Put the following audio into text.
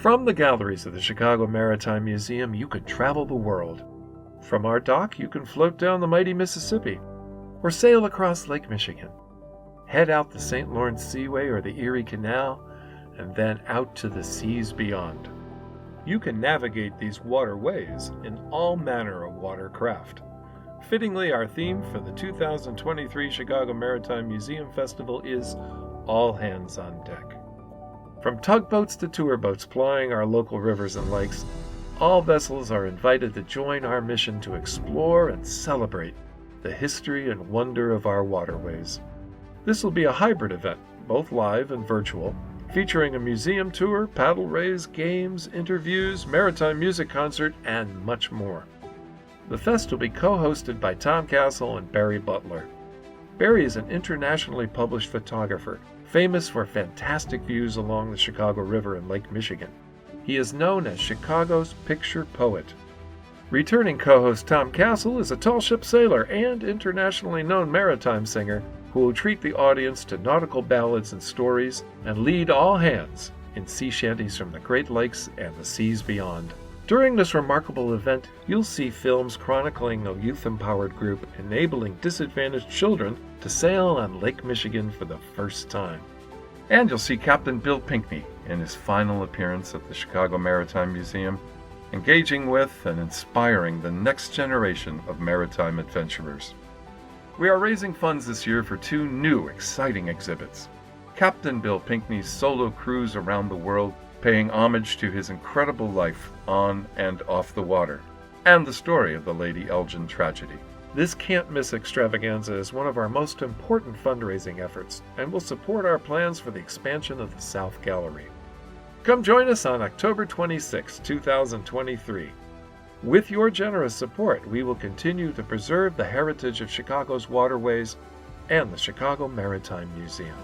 From the galleries of the Chicago Maritime Museum, you can travel the world. From our dock, you can float down the mighty Mississippi or sail across Lake Michigan. Head out the St. Lawrence Seaway or the Erie Canal, and then out to the seas beyond. You can navigate these waterways in all manner of watercraft. Fittingly, our theme for the 2023 Chicago Maritime Museum Festival is All Hands on Deck. From tugboats to tour boats plying our local rivers and lakes, all vessels are invited to join our mission to explore and celebrate the history and wonder of our waterways. This will be a hybrid event, both live and virtual, featuring a museum tour, paddle race, games, interviews, maritime music concert, and much more. The fest will be co-hosted by Tom Kastle and Barry Butler. Barry is an internationally published photographer, famous for fantastic views along the Chicago River and Lake Michigan. He is known as Chicago's picture poet. Returning co-host Tom Kastle is a tall ship sailor and internationally known maritime singer who will treat the audience to nautical ballads and stories and lead all hands in sea shanties from the Great Lakes and the seas beyond. During this remarkable event, you'll see films chronicling a youth-empowered group enabling disadvantaged children to sail on Lake Michigan for the first time. And you'll see Captain Bill Pinkney in his final appearance at the Chicago Maritime Museum, engaging with and inspiring the next generation of maritime adventurers. We are raising funds this year for two new exciting exhibits. Captain Bill Pinkney's solo cruise around the world, paying homage to his incredible life on and off the water, and the story of the Lady Elgin tragedy. This can't-miss extravaganza is one of our most important fundraising efforts and will support our plans for the expansion of the South Gallery. Come join us on October 26, 2023. With your generous support, we will continue to preserve the heritage of Chicago's waterways and the Chicago Maritime Museum.